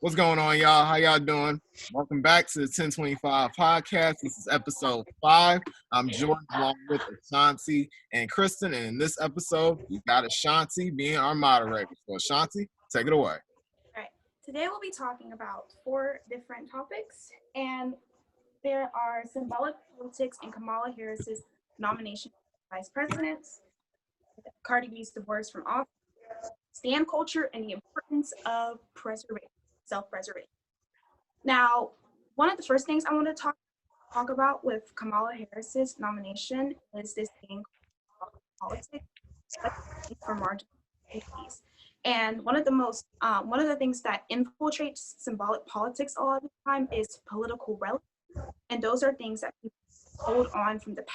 What's going on, y'all? How y'all doing? Welcome back to the 1025 podcast. This is episode 5. I'm joined along with Achonti and Kristen, and in this episode, we got Achonti being our moderator. So, Achonti, take it away. All right. Today we'll be talking about 4 different topics, and there are symbolic politics and Kamala Harris's nomination for vice president, Cardi B's divorce from office, stand culture, and the importance of preservation, self-preservation. Now, one of the first things I want to talk about with Kamala Harris's nomination is this thing called politics, especially for marginalized communities. And one of the things that infiltrates symbolic politics a lot of the time is political relics, and those are things that people hold on from the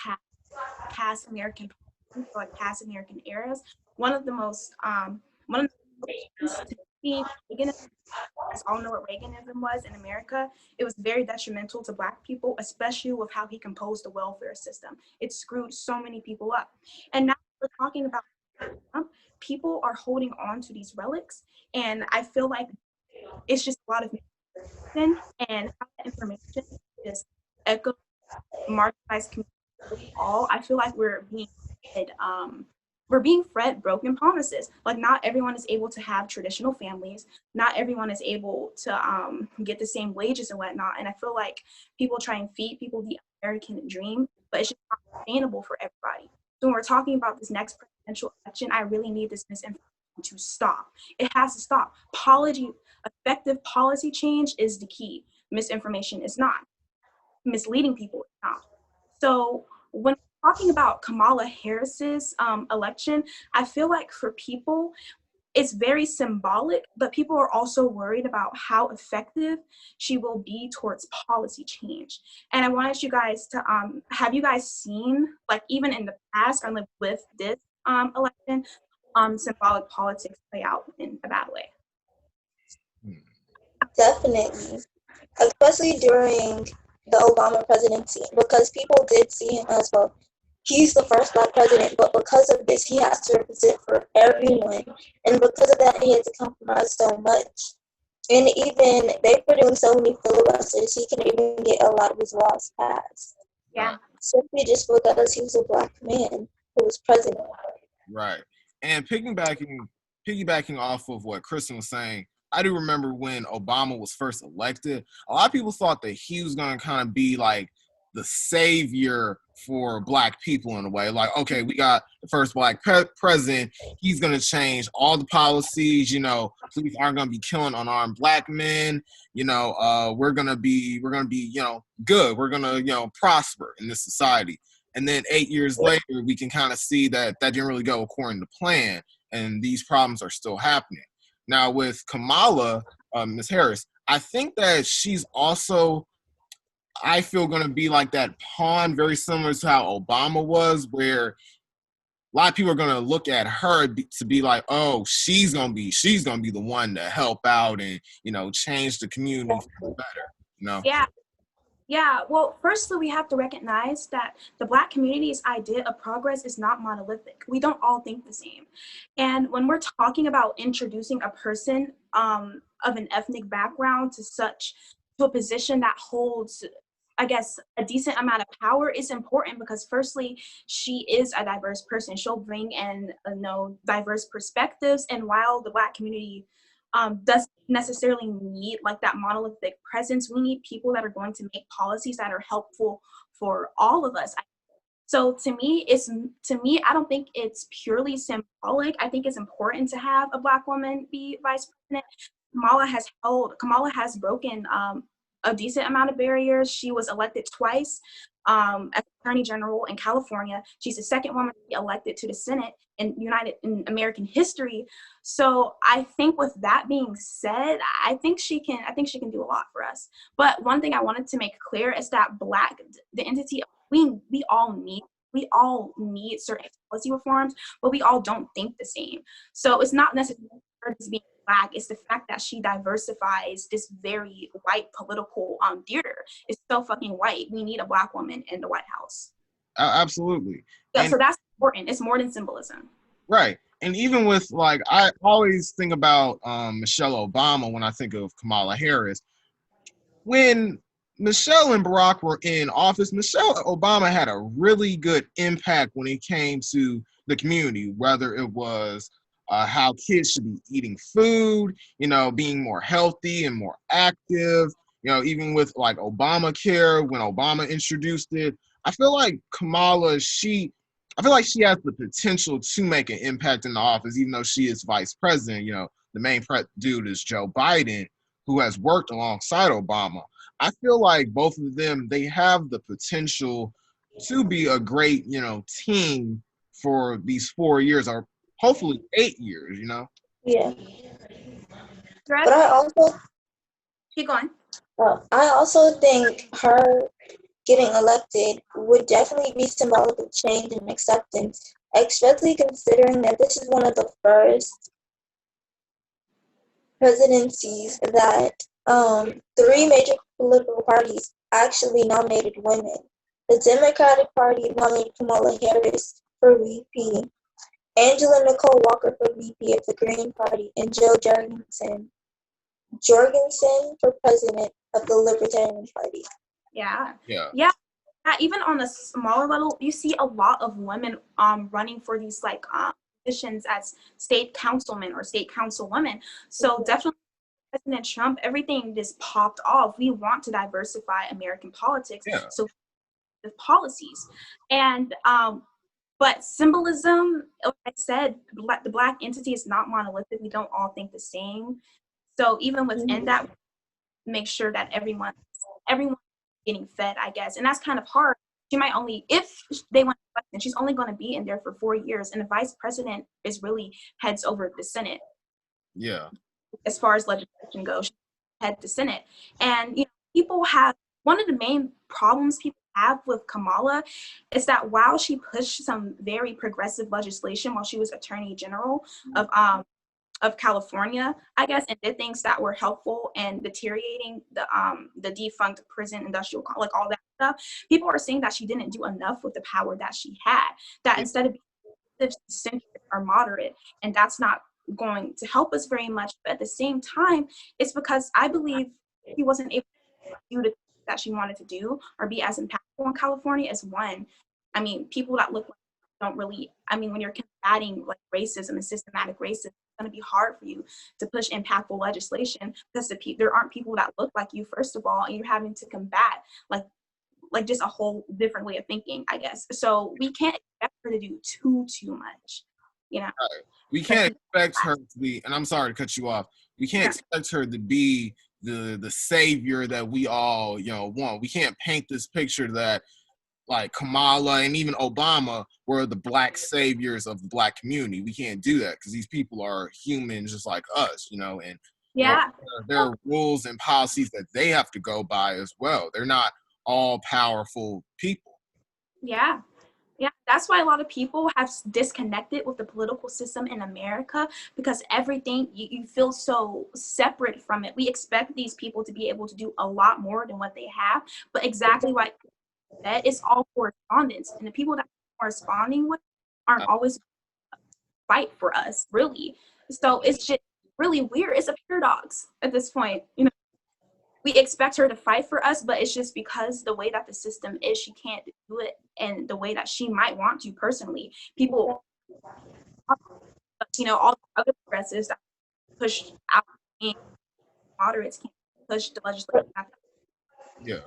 past American, like past American eras. One of the things to see Reaganism, as all know what Reaganism was in America, it was very detrimental to Black people, especially with how he composed the welfare system. It screwed so many people up. And now we're talking about Trump, people are holding on to these relics, and I feel like it's just a lot of information, and how that information just echoes marginalized communities all. I feel like we're being fed broken promises. Like, not everyone is able to have traditional families. Not everyone is able to get the same wages and whatnot. And I feel like people try and feed people the American dream, but it's just not sustainable for everybody. So when we're talking about this next presidential election, I really need this misinformation to stop. It has to stop. Effective policy change is the key. Misinformation is not. Misleading people is not. So when talking about Kamala Harris's election, I feel like for people, it's very symbolic, but people are also worried about how effective she will be towards policy change. And I wanted you guys to, have you guys seen, like, even in the past or like with this election, symbolic politics play out in a bad way? Definitely, especially during the Obama presidency, because people did see him as, well, he's the first Black president, but because of this, he has to represent for everyone. And because of that, he had to compromise so much. And even they were doing so many filibusters, he can even get a lot of his laws passed. Yeah. Simply just because he was a Black man who was president. Right. And piggybacking off of what Kristen was saying, I do remember when Obama was first elected, a lot of people thought that he was going to kind of be like the savior for Black people in a way. Like, okay, we got the first Black president. He's going to change all the policies. Police aren't going to be killing unarmed Black men. We're going to be, good. We're going to, prosper in this society. And then 8 years later, we can kind of see that didn't really go according to plan, and these problems are still happening. Now, with Kamala, Ms. Harris, I think that she's also, I feel, going to be like that pawn, very similar to how Obama was, where a lot of people are going to look at her to be like, oh, she's going to be the one to help out and, change the community for the better, Yeah, well, firstly, we have to recognize that the Black community's idea of progress is not monolithic. We don't all think the same. And when we're talking about introducing a person of an ethnic background to a position that holds, I guess, a decent amount of power, is important because, firstly, she is a diverse person. She'll bring in, diverse perspectives. And while the Black community doesn't necessarily need like that monolithic presence, we need people that are going to make policies that are helpful for all of us. So to me, I don't think it's purely symbolic. I think it's important to have a Black woman be vice president. Kamala has broken a decent amount of barriers. She was elected twice as Attorney General in California. She's the second woman to be elected to the Senate in American history. So I think, with that being said, I think she can do a lot for us. But one thing I wanted to make clear is that the entity, we all need certain policy reforms, but we all don't think the same. So it's not necessarily her just being Black, it's the fact that she diversifies this very white political theater. It's so fucking white. We need a Black woman in the White House. Absolutely. Yeah, so that's important. It's more than symbolism. Right. and even with like, I always think about Michelle Obama when I think of Kamala Harris. When Michelle and Barack were in office, Michelle Obama had a really good impact when it came to the community, whether it was how kids should be eating food, being more healthy and more active, even with like Obamacare, when Obama introduced it. I feel like I feel like she has the potential to make an impact in the office, even though she is vice president. The main dude is Joe Biden, who has worked alongside Obama. I feel like both of them, they have the potential to be a great, team for these 4 years or hopefully 8 years, Yeah. Thread, But keep going. I also think her getting elected would definitely be symbolic of change and acceptance, especially considering that this is one of the first presidencies that three major political parties actually nominated women. The Democratic Party nominated Kamala Harris for VP, Angela Nicole Walker for VP of the Green Party, and Joe Jorgensen for president of the Libertarian Party. Yeah. Yeah. Yeah. Even on a smaller level, you see a lot of women running for these like positions as state councilmen or state councilwomen. So definitely President Trump, everything just popped off. We want to diversify American politics. Yeah. So the policies. And but symbolism, like I said, the Black entity is not monolithic. We don't all think the same. So even within that, make sure that everyone getting fed, I guess. And that's kind of hard. She might only, if they want to, and she's only going to be in there for 4 years, and the vice president is really heads over the Senate. Yeah. As far as legislation goes, she head the Senate. And people have, one of the main problems people have with Kamala is that while she pushed some very progressive legislation while she was Attorney General of California, I guess, and did things that were helpful and deteriorating the defunct prison industrial, like all that stuff. People are saying that she didn't do enough with the power that she had. That instead of being centric or moderate, and that's not going to help us very much. But at the same time, it's because I believe she wasn't able to do the things that she wanted to do or be as impactful in California as one. I mean, people that look like don't really, I mean, when you're combating like racism and systematic racism, it's going to be hard for you to push impactful legislation because there aren't people that look like you, first of all, and you're having to combat like just a whole different way of thinking, I guess. So we can't expect her to do too much, Right. We can't expect her to be, and I'm sorry to cut you off, we can't expect her to be the savior that we all, want. We can't paint this picture that like Kamala and even Obama were the Black saviors of the Black community. We can't do that because these people are humans just like us, and there are rules and policies that they have to go by as well. They're not all powerful people. Yeah, that's why a lot of people have disconnected with the political system in America, because everything, you feel so separate from it. We expect these people to be able to do a lot more than what they have, but exactly like that, it's all correspondence, and the people that are corresponding with aren't always fight for us, really. So it's just really weird. It's a paradox at this point. We expect her to fight for us, but it's just because the way that the system is, she can't do it and the way that she might want to personally. People, all the other progressives that push out and moderates can't push the legislation. Yeah.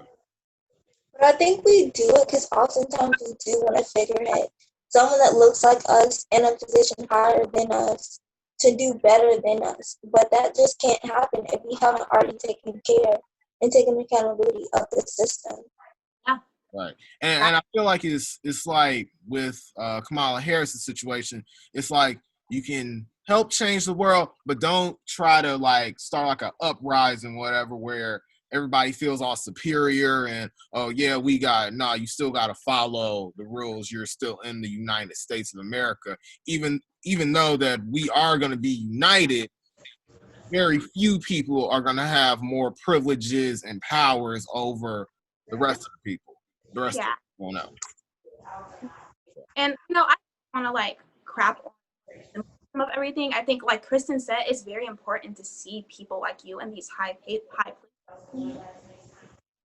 But I think we do it because oftentimes we do want to figurehead, someone that looks like us in a position higher than us to do better than us. But that just can't happen if we haven't already taken care and taken accountability of the system. Yeah. Right. And I feel like it's like with Kamala Harris' situation, it's like you can help change the world, but don't try to like start like an uprising, whatever, where everybody feels all superior and, oh yeah, you still got to follow the rules. You're still in the United States of America. Even though that we are going to be united, very few people are going to have more privileges and powers over the rest of the people. The rest of people won't know. And I want to like crap on of everything, I think, like Kristen said, it's very important to see people like you in these high places.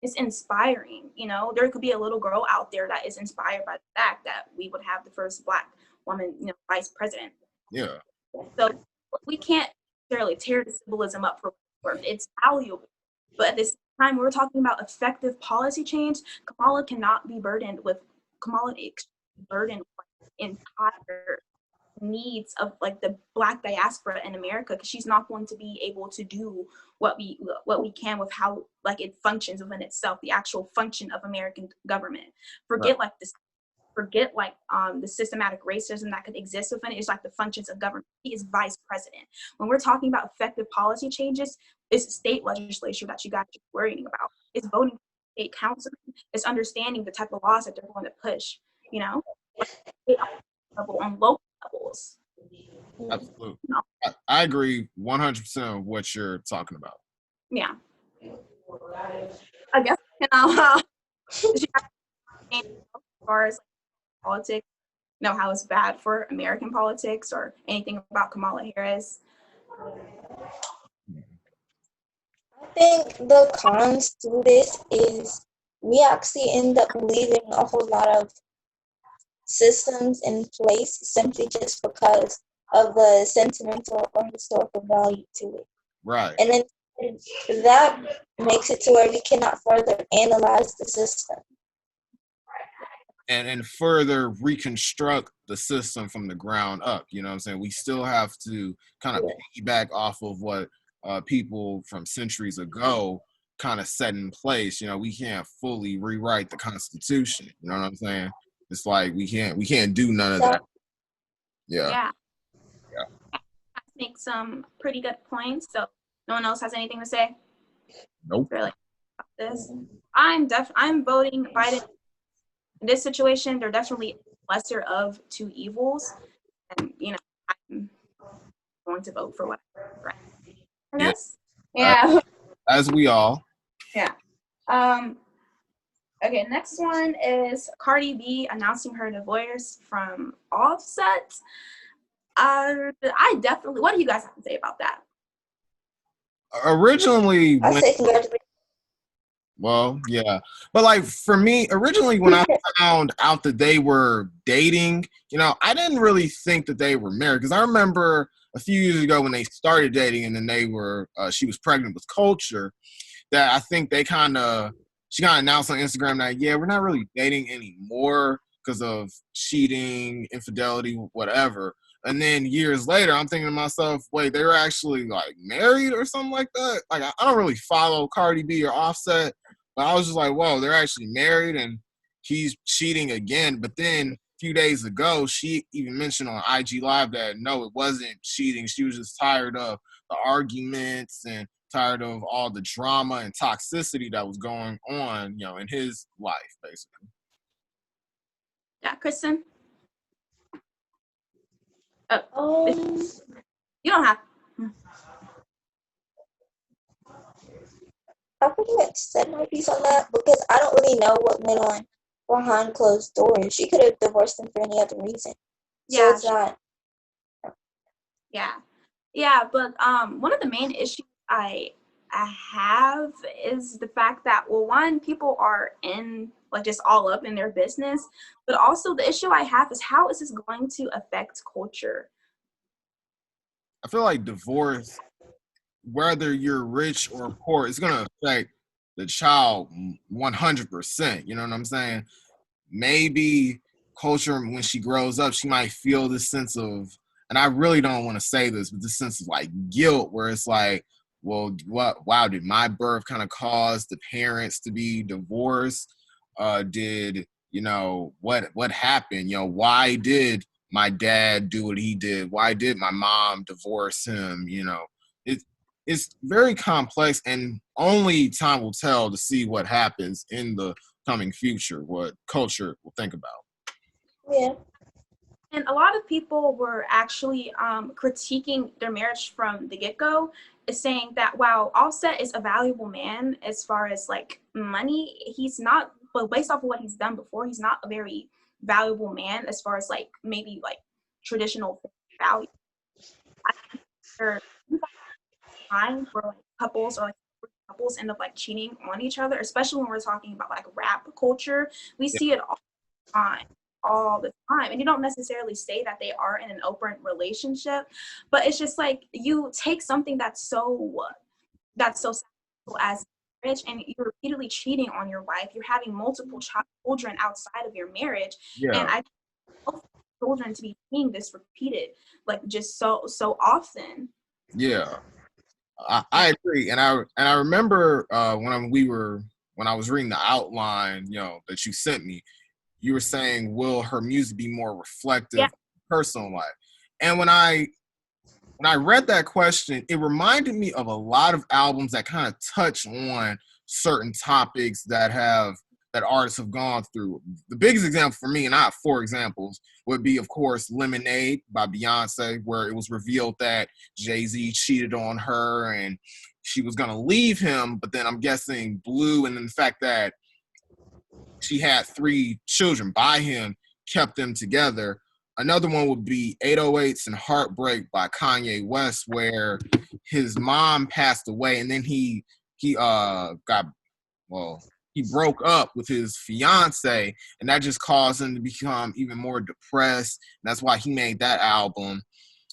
It's inspiring, you know. There could be a little girl out there that is inspired by the fact that we would have the first Black woman, you know, vice president. Yeah. So we can't necessarily tear the symbolism up for worth. It's valuable, but at this time, we're talking about effective policy change. Kamala cannot be burdened with entire needs of like the Black diaspora in America, because she's not going to be able to do what we can with how like it functions within itself, the actual function of American government. Forget Right. like this. Forget like the systematic racism that could exist within it. Is like the functions of government. He is vice president. When we're talking about effective policy changes, it's state legislature that you guys are worrying about. It's voting for state councilmen. It's understanding the type of laws that they're going to push. You know, level on local levels. Absolutely. You know? I agree 100% of what you're talking about. Yeah. I guess as far as politics, you know, how it's bad for American politics or anything about Kamala Harris. I think the cons to this is we actually end up leaving a whole lot of systems in place simply just because of the sentimental or historical value to it. Right. And then that makes it to where we cannot further analyze the system. And further reconstruct the system from the ground up. You know what I'm saying? We still have to kind of piggyback off of what people from centuries ago kind of set in place. You know, we can't fully rewrite the Constitution. You know what I'm saying? It's like we can't do none of that. Yeah. I make some pretty good points. So no one else has anything to say? Nope. Really about this. I'm voting Biden. In this situation, they're definitely lesser of two evils, and you know, I'm going to vote for whatever. Right? I guess. Yeah. As we all. Yeah. Okay. Next one is Cardi B announcing her divorce from Offset. I definitely. What do you guys have to say about that? Originally, I say congratulations. Well, yeah. But like for me, originally when I found out that they were dating, you know, I didn't really think that they were married, because I remember a few years ago when they started dating and then they were she was pregnant with Culture, that I think she kind of announced on Instagram that, yeah, we're not really dating anymore because of cheating, infidelity, whatever. And then years later, I'm thinking to myself, wait, they were actually like married or something like that? Like, I don't really follow Cardi B or Offset, but I was just like, whoa, they're actually married and he's cheating again. But then a few days ago, she even mentioned on IG Live that no, it wasn't cheating. She was just tired of the arguments and tired of all the drama and toxicity that was going on, you know, in his life, basically. Yeah, Kristen. You don't have. I pretty much said my piece on that because I don't really know what went on behind closed doors. She could have divorced him for any other reason. So it's not. Yeah, but one of the main issues I have is the fact that, well, one, people are in like just all up in their business, but also the issue I have is how is this going to affect Culture? I feel like divorce, whether you're rich or poor, it's gonna affect the child 100%. You know what I'm saying? Maybe Culture, when she grows up, she might feel this sense of, and I really don't want to say this, but this sense of like guilt, where it's like, well, wow, did my birth kind of cause the parents to be divorced? Did, you know, what happened? You know, why did my dad do what he did? Why did my mom divorce him? You know, it's very complex, and only time will tell to see what happens in the coming future, what Culture will think about. Yeah. And a lot of people were actually critiquing their marriage from the get-go, is saying that while Offset is a valuable man as far as like money, he's not, but based off of what he's done before, he's not a very valuable man as far as like maybe like traditional value. I think there time where like couples or like couples end up like cheating on each other, especially when we're talking about like rap culture. We see it all the time, and you don't necessarily say that they are in an open relationship, but it's just like you take something that's so sexual as marriage, and you're repeatedly cheating on your wife. You're having multiple children outside of your marriage, and Yeah. I want children to be seeing this repeated, like just so often. Yeah. I agree, and I remember when I was reading the outline, that you sent me, you were saying, will her music be more reflective Yeah. of personal life? And when I read that question, it reminded me of a lot of albums that kind of touch on certain topics that artists have gone through. The biggest example for me, and I have 4 examples, would be, of course, Lemonade by Beyonce, where it was revealed that Jay-Z cheated on her and she was going to leave him, but then I'm guessing Blue, and then the fact that she had 3 children by him kept them together. Another one would be 808s and Heartbreak by Kanye West, where his mom passed away, and then he broke up with his fiance, and that just caused him to become even more depressed. And that's why he made that album.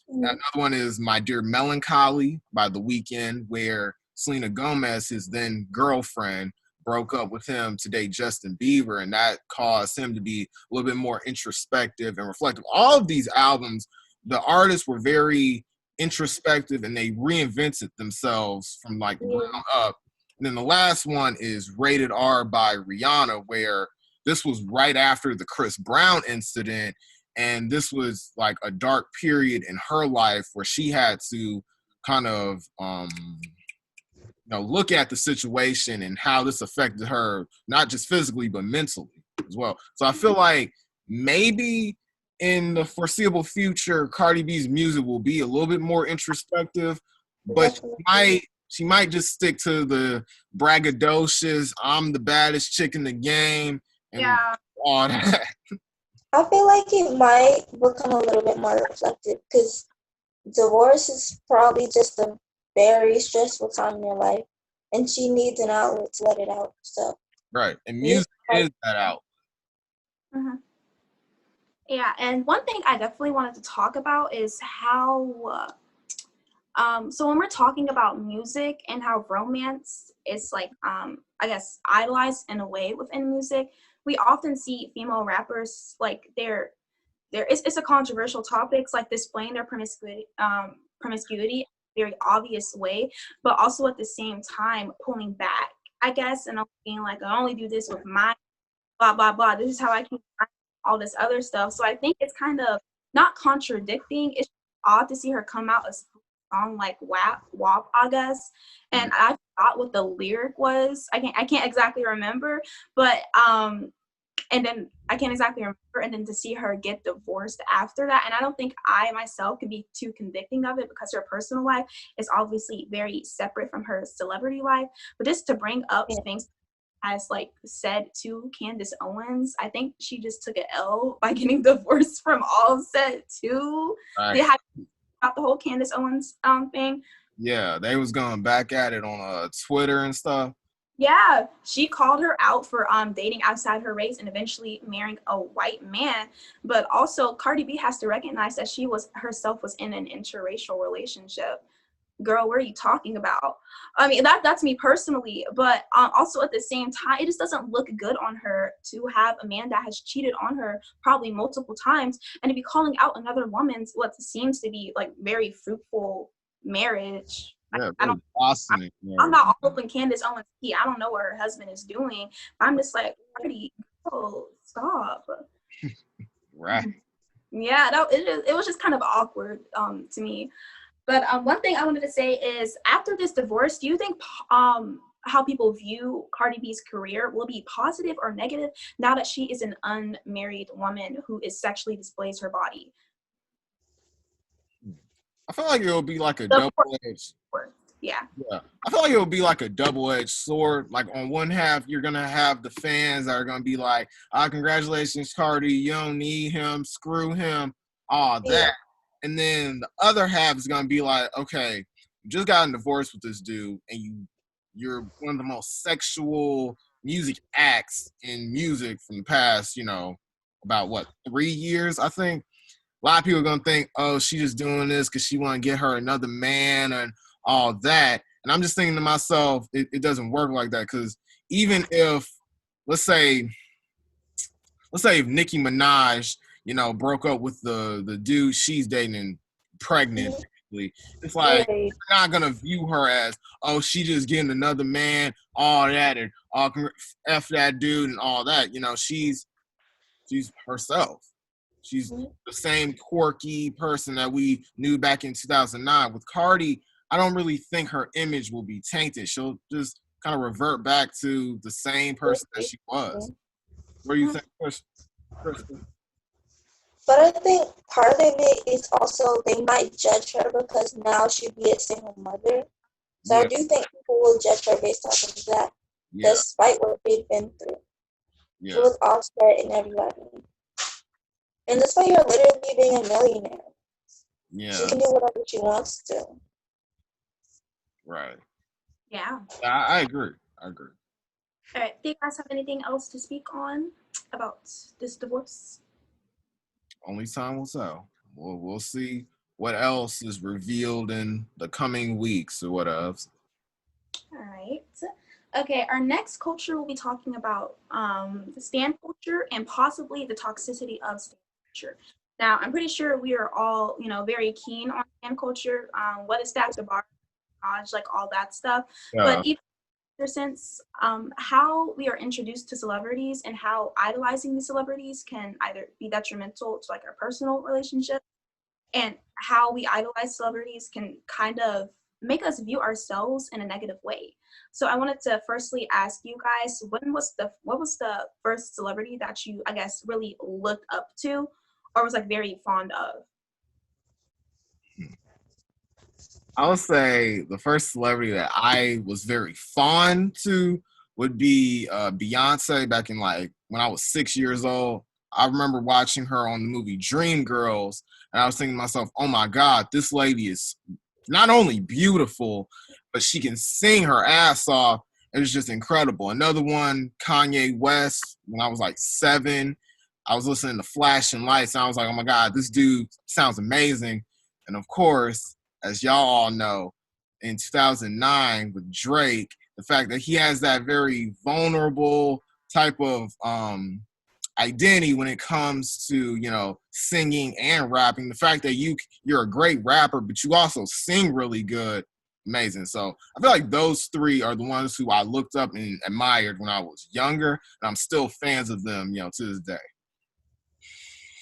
Another one is My Dear Melancholy by The Weeknd, where Selena Gomez, his then girlfriend, broke up with him to date Justin Bieber, and that caused him to be a little bit more introspective and reflective. All of these albums, the artists were very introspective, and they reinvented themselves from like ground up. And then the last one is Rated R by Rihanna, where this was right after the Chris Brown incident, and this was like a dark period in her life where she had to kind of look at the situation and how this affected her, not just physically, but mentally as well. So I feel like maybe in the foreseeable future, Cardi B's music will be a little bit more introspective, but she might just stick to the braggadocious, I'm the baddest chick in the game, and all that. I feel like it might become a little bit more reflective because divorce is probably just a very stressful time in your life, and she needs an outlet to let it out. So right, and music is that out. Mm-hmm. Yeah, and one thing I definitely wanted to talk about is how so when we're talking about music and how romance is like I guess idolized in a way within music, we often see female rappers like it's a controversial topic, like displaying their promiscuity in a very obvious way, but also at the same time pulling back, I guess, and being like, I only do this with my blah blah blah. This is how I can all this other stuff. So I think it's kind of not contradicting. It's odd to see her come out a song like WAP, I guess. And I forgot what the lyric was. I can't exactly remember, but and then I can't exactly remember, and then to see her get divorced after that, and I don't think I myself could be too convicting of it because her personal life is obviously very separate from her celebrity life. But just to bring up things as like said to Candace Owens, I think she just took an L by getting divorced from Offset too. Right. They had about the whole Candace Owens thing. Yeah, they was going back at it on Twitter and stuff. Yeah, she called her out for dating outside her race and eventually marrying a white man. But also, Cardi B has to recognize that she herself was in an interracial relationship. Girl, what are you talking about? I mean, that's me personally, but also at the same time, it just doesn't look good on her to have a man that has cheated on her probably multiple times and to be calling out another woman's what seems to be like very fruitful marriage. Yeah, I'm not all up in Candace Owens' tea. I don't know what her husband is doing. I'm just like, Cardi, stop. Right. Yeah, it was just kind of awkward to me. But one thing I wanted to say is, after this divorce, do you think how people view Cardi B's career will be positive or negative now that she is an unmarried woman who sexually displays her body? I feel like it will be like a double-edged. Yeah. I feel like it will be like a double-edged sword. Like on one half, you're gonna have the fans that are gonna be like, congratulations, Cardi, you don't need him, screw him, all that. And then the other half is gonna be like, okay, you just got a divorce with this dude, and you're one of the most sexual music acts in music from the past, about what, 3 years, I think. A lot of people are gonna think, oh, she's just doing this because she want to get her another man and all that. And I'm just thinking to myself, it doesn't work like that, because even if, let's say if Nicki Minaj, broke up with the dude she's dating and pregnant, basically, it's like, Right. you're not gonna view her as, oh, she just getting another man, all that, and all F that dude and all that. She's herself. She's the same quirky person that we knew back in 2009. With Cardi, I don't really think her image will be tainted. She'll just kind of revert back to the same person that she was. What do you think, Kristen? But I think part of it is also they might judge her because now she'd be a single mother. So Yeah. I do think people will judge her based off of that, Yeah. despite what they've been through. Yeah. With Offset and everybody. And despite her literally being a millionaire, Yeah. she can do whatever she wants to. Right. Yeah. I agree. All right. Do you guys have anything else to speak on about this divorce? Only time will tell. We'll see what else is revealed in the coming weeks or what else. All right. Okay, our next culture will be talking about the stan culture and possibly the toxicity of stan culture. Now, I'm pretty sure we are all, very keen on stan culture. What is that, the bar, like all that stuff. Yeah. But even since how we are introduced to celebrities and how idolizing these celebrities can either be detrimental to like our personal relationship, and how we idolize celebrities can kind of make us view ourselves in a negative way. So I wanted to firstly ask you guys, what was the first celebrity that you, I guess, really looked up to or was like very fond of? I would say the first celebrity that I was very fond to would be Beyonce back in like when I was 6 years old. I remember watching her on the movie Dreamgirls, and I was thinking to myself, oh my God, this lady is not only beautiful, but she can sing her ass off. It was just incredible. Another one, Kanye West, when I was like 7, I was listening to Flashing Lights, and I was like, oh my God, this dude sounds amazing. And of course, as y'all all know, in 2009 with Drake, the fact that he has that very vulnerable type of identity when it comes to, singing and rapping. The fact that you're a great rapper, but you also sing really good, amazing. So I feel like those three are the ones who I looked up and admired when I was younger, and I'm still fans of them, to this day.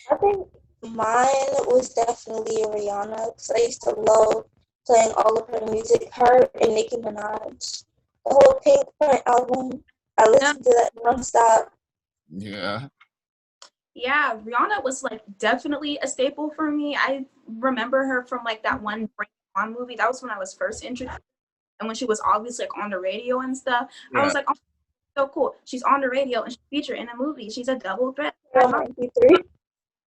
I think mine was definitely Rihanna because I used to love playing all of her music. Her and Nicki Minaj, the whole Pink Print album. I listened to that nonstop. Yeah. Yeah, Rihanna was like definitely a staple for me. I remember her from like that one Bring It On movie. That was when I was first introduced, and when she was obviously like on the radio and stuff. Yeah. I was like, oh, so cool. She's on the radio and she's featured in a movie. She's a double threat.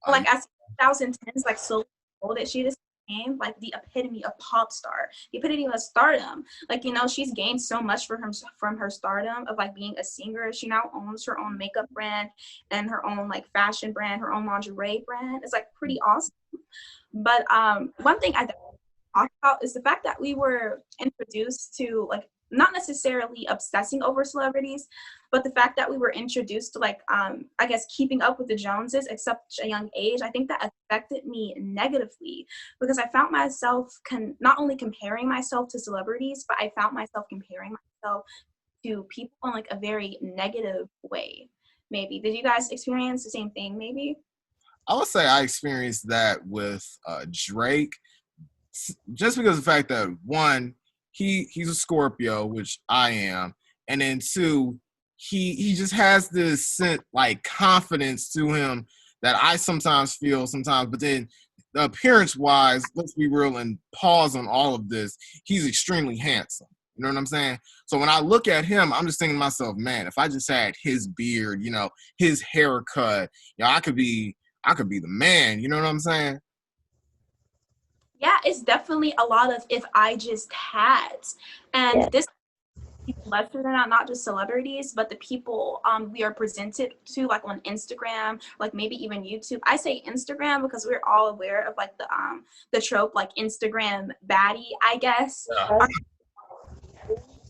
Like as 2010s, like so old that she just became like the epitome of pop star, the epitome of stardom. Like, she's gained so much from her stardom of like being a singer. She now owns her own makeup brand and her own like fashion brand, her own lingerie brand. It's like pretty awesome. But one thing I talk about is the fact that we were introduced to like not necessarily obsessing over celebrities, but the fact that we were introduced to like I guess keeping up with the Joneses at such a young age. I think that affected me negatively because I found myself not only comparing myself to celebrities, but I found myself comparing myself to people in like a very negative way. Maybe did you guys experience the same thing? Maybe I would say I experienced that with Drake, just because of the fact that one, he's a Scorpio, which I am, and then two, he just has this like confidence to him that I sometimes feel sometimes, but then the appearance wise, let's be real and pause on all of this, he's extremely handsome. You know what I'm saying? So when I look at him, I'm just thinking to myself, man, if I just had his beard, his haircut, I could be the man. You know what I'm saying? Yeah, it's definitely a lot of if I just had. And this people lesser than that, not just celebrities, but the people we are presented to, like on Instagram, like maybe even YouTube. I say Instagram because we're all aware of like the trope, like Instagram baddie, I guess. Yeah.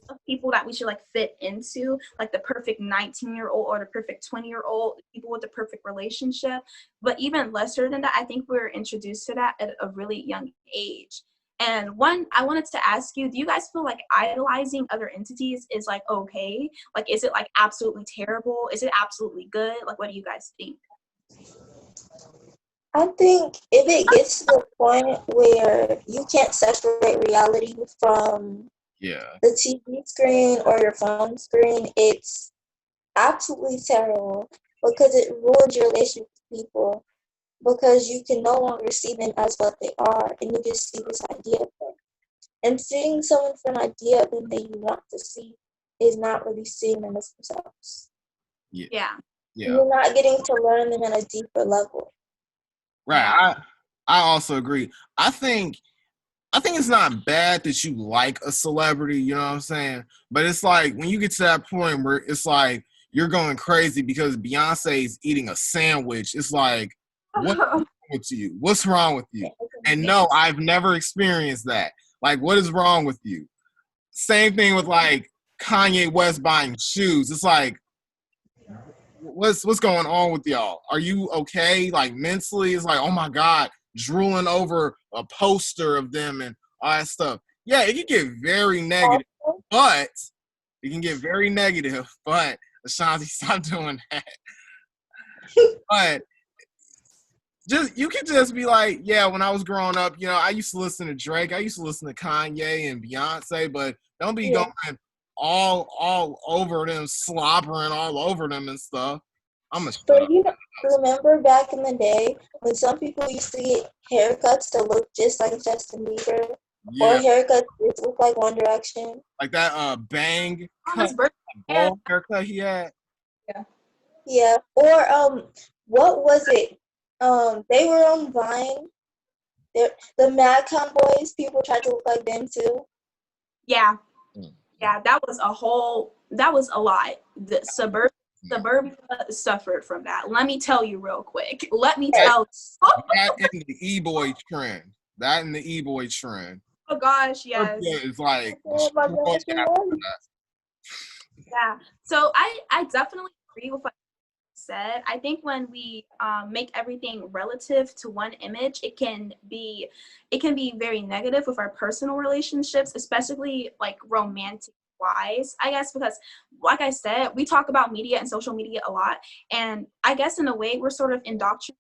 Of people that we should like fit into, like the perfect 19-year-old or the perfect 20-year-old, people with the perfect relationship. But even lesser than that, I think we were introduced to that at a really young age. And one, I wanted to ask you, do you guys feel like idolizing other entities is like okay? Like, is it like absolutely terrible? Is it absolutely good? Like, what do you guys think? I think if it gets to the point where you can't separate reality from Yeah. the TV screen or your phone screen, it's absolutely terrible because it ruins your relationship with people because you can no longer see them as what they are and you just see this idea of them. And seeing someone for an idea of them that you want to see is not really seeing them as themselves. Yeah. Yeah. Yeah. You're not getting to learn them on a deeper level. Right. Yeah. I also agree. I think it's not bad that you like a celebrity, you know what I'm saying? But it's like when you get to that point where it's like you're going crazy because Beyonce is eating a sandwich, it's like, what's wrong with you? What's wrong with you? And no, I've never experienced that. Like, what is wrong with you? Same thing with like Kanye West buying shoes. It's like, what's going on with y'all? Are you okay? Like mentally, it's like, oh my God, drooling over a poster of them and all that stuff. Yeah, it can get very negative, but it can get very negative. But Ashanti, stop doing that. But just you can just be like, yeah, when I was growing up, you know, I used to listen to Drake, I used to listen to Kanye and Beyonce, but don't be going all over them, slobbering all over them and stuff. I'm a So you remember back in the day when some people used to get haircuts that look just like Justin Bieber, or haircuts that look like One Direction, like that bang cut, Yeah. bowl haircut he had. Yeah. Or what was it? They were on Vine. The Madcon boys. People tried to look like them too. Yeah. Yeah, that was a lot. The suburbia suffered from that. Let me tell you real quick. Let me tell you. That and the e-boy trend. That and the e-boy trend. Oh gosh, yes. It's like, Oh my gosh, yeah. So I definitely agree with what you said. I think when we make everything relative to one image, it can be very negative with our personal relationships, especially like romantic wise, I guess, because like I said, we talk about media and social media a lot, and I guess in a way we're sort of indoctrinated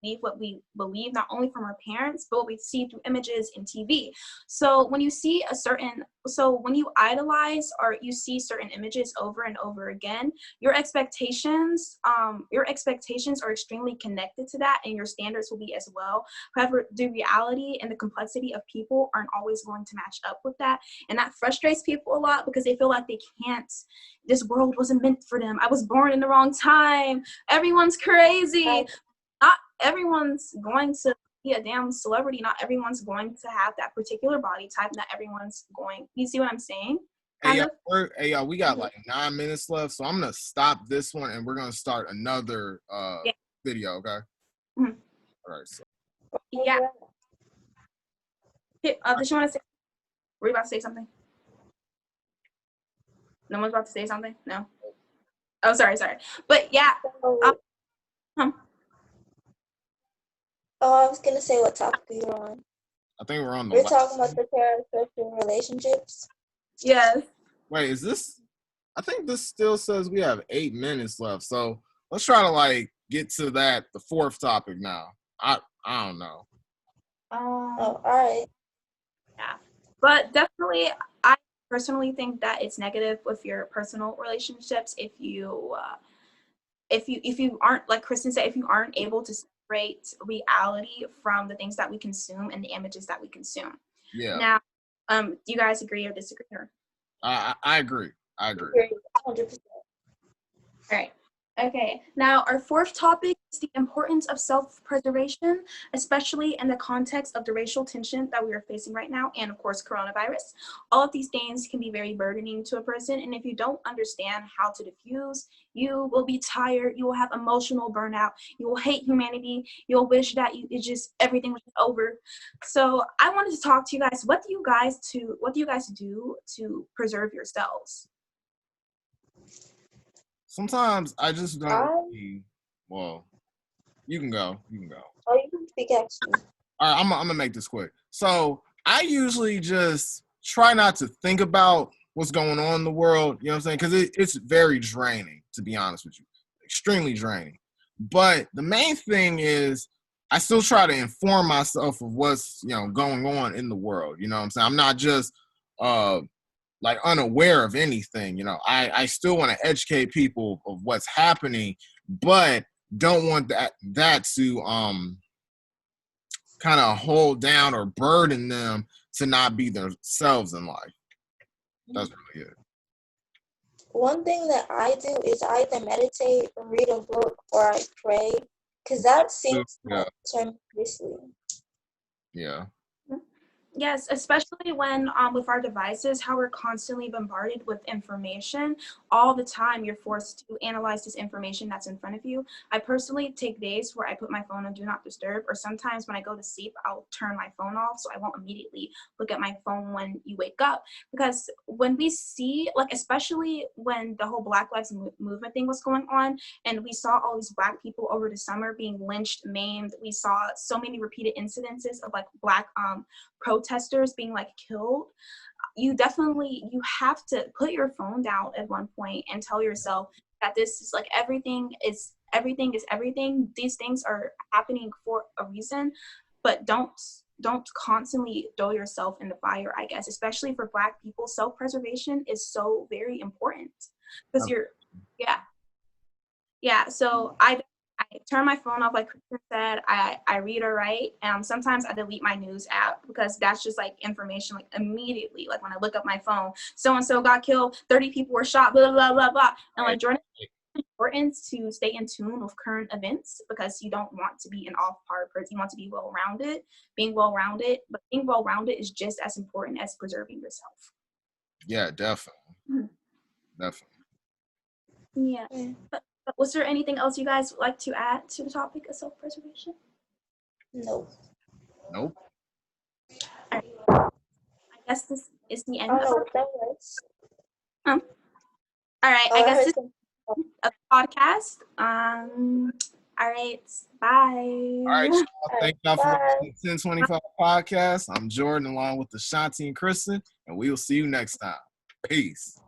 believe what we believe, not only from our parents, but what we see through images in TV. So when you idolize or you see certain images over and over again, your expectations are extremely connected to that, and your standards will be as well. However, the reality and the complexity of people aren't always going to match up with that. And that frustrates people a lot because they feel like they can't, this world wasn't meant for them. I was born in the wrong time. Everyone's crazy. Not everyone's going to be a damn celebrity. Not everyone's going to have that particular body type. Not everyone's going. You see what I'm saying? Hey, y'all, we got like 9 minutes left, so I'm gonna stop this one and we're gonna start another video. Okay. Mm-hmm. All right. So. Yeah. Did you want to say? Were you about to say something? No one's about to say something. No. Oh, sorry. But yeah. Oh, I was gonna say what topic we were on. I think we're on the. We're talking about the parasocial relationships. Yes. Wait, is this? I think this still says we have 8 minutes left. So let's try to like get to the fourth topic now. I don't know. Oh, all right. Yeah, but definitely, I personally think that it's negative with your personal relationships if you aren't, like Kristen said, if you aren't able to separate reality from the things that we consume and the images that we consume. Yeah. Now, do you guys agree or disagree? I agree. I agree. 100%. All right. Okay, now our fourth topic is the importance of self-preservation, especially in the context of the racial tension that we are facing right now, and of course, coronavirus. All of these things can be very burdening to a person, and if you don't understand how to diffuse, you will be tired, you will have emotional burnout, you will hate humanity, you'll wish that everything was over. So I wanted to talk to you guys. What do you guys do to preserve yourselves? Sometimes I just don't I really, well, you can go. Oh, you can speak actually. All right, I'm gonna make this quick. So I usually just try not to think about what's going on in the world. You know what I'm saying? Because it's very draining, to be honest with you, extremely draining. But the main thing is, I still try to inform myself of what's going on in the world. You know what I'm saying? I'm not just like unaware of anything. I still want to educate people of what's happening, but don't want that to kind of hold down or burden them to not be themselves in life. That's really it. One thing that I do is I either meditate, read a book, or I pray, because that seems Yeah. tremendously. Yeah. Yes, especially when with our devices, how we're constantly bombarded with information all the time. You're forced to analyze this information that's in front of you. I personally take days where I put my phone on do not disturb, or sometimes when I go to sleep, I'll turn my phone off so I won't immediately look at my phone when you wake up. Because when we see, like, especially when the whole Black Lives Movement thing was going on, and we saw all these Black people over the summer being lynched, maimed, we saw so many repeated incidences of like Black protesters being like killed. You have to put your phone down at one point and tell yourself that this is like everything is everything. These things are happening for a reason, but don't constantly throw yourself in the fire, I guess. Especially for Black people, self-preservation is so very important because so I turn my phone off, like Kristen said. I read or write. Sometimes I delete my news app because that's just like information, like immediately. Like when I look up my phone, so and so got killed, 30 people were shot, blah blah blah blah. And like Jordan, it's important to stay in tune with current events because you don't want to be an off-par person. You want to be well-rounded. Being well-rounded is just as important as preserving yourself. Yeah, definitely. Mm-hmm. Definitely. Yeah. But was there anything else you guys would like to add to the topic of self-preservation? Nope. Nope. All right. I guess this is the end of our all right. I guess this is a podcast. All right. Bye. All right, y'all. Thank y'all for watching the 1025 podcast. I'm Jordan along with Achonti and Kristen, and we will see you next time. Peace.